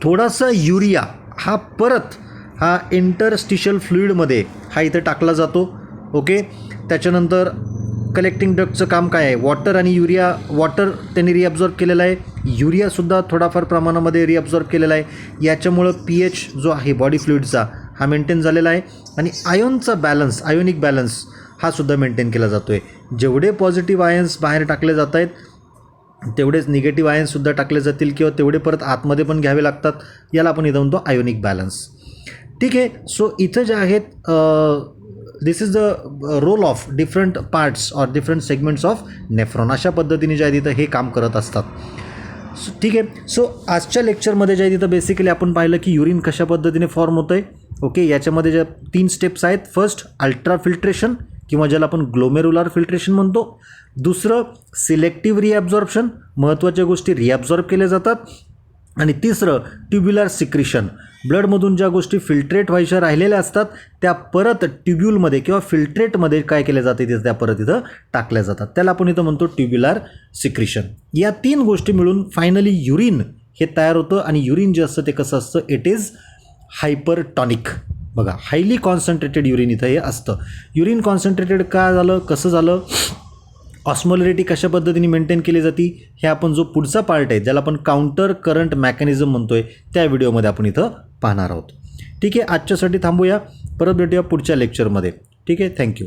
थोडासा युरिया हा परत हा इंटरस्टिशियल फ्लुइडमध्ये हा इथं टाकला जातो. ओके त्याच्यानंतर कलेक्टिंग डक्टचं काम काय आहे वॉटर आणि युरिया. वॉटर त्यांनी रिॲब्झॉर्ब केलेलं आहे, युरियासुद्धा थोडाफार प्रमाणामध्ये रिॲब्झॉर्ब केलेला आहे. याच्यामुळं pH जो आहे बॉडी फ्लुइडचा हा मेंटेन झालेला आहे आणि आयोनिक बॅलन्स हा सुद्धा मेंटेन केला जातो आहे. जेवढे पॉझिटिव्ह आयन्स बाहेर टाकले जात आहेत तेवढेच निगेटिव्ह आयन्ससुद्धा टाकले जातील किंवा तेवढे परत आतमध्ये पण घ्यावे लागतात. याला आपण इथं म्हणतो आयोनिक बॅलन्स. ठीक आहे. सो इथं जे आहेत this is the role of different parts or different segments of nephron. अशा पद्धतीने जे आहे तिथं हे काम करत असतात. ठीक आहे. सो आजच्या लेक्चरमध्ये जे आहे तिथं बेसिकली आपण पाहिलं की युरिन कशा पद्धतीने फॉर्म होतं आहे. ओके याच्यामध्ये ज्या 3 स्टेप्स आहेत फर्स्ट अल्ट्रा फिल्ट्रेशन, किंवा ज्याला आपण ग्लोमेरुलर फिल्ट्रेशन म्हणतो. दुसरं सिलेक्टिव्ह रिॲब्झॉर्प्शन, महत्त्वाच्या गोष्टी रिॲब्झॉर्ब केल्या जातात. आणि तिसरं ट्युब्युलर सिक्रिशन, ब्लडमधून ज्या गोष्टी फिल्ट्रेट व्हायच्या राहिलेल्या असतात त्या परत ट्युब्युलमध्ये किंवा फिल्ट्रेटमध्ये काय केल्या जाते ते त्या परत इथं टाकल्या जातात. त्याला आपण इथं म्हणतो ट्युब्युलर सिक्रिशन. या 3 गोष्टी मिळून फायनली युरिन हे तयार होतं. आणि युरिन जे असतं ते कसं असतं, इट इज हायपरटॉनिक. बघा, हायली कॉन्सन्ट्रेटेड युरिन इथं हे असतं. युरिन कॉन्सन्ट्रेटेड का झालं, कसं झालं, ऑस्मोलॅरिटी कशा पद्धतीने मेंटेन केली जाते, हे आपण जो पुढचा पार्ट आहे ज्याला आपण काउंटर करंट मेकॅनिझम म्हणतोय त्या व्हिडिओमध्ये आपण इथं पाहणार आहोत. ठीक आहे, आजच्यासाठी थांबूया, परत भेटूया पुढच्या लेक्चरमध्ये. ठीक आहे, थँक्यू.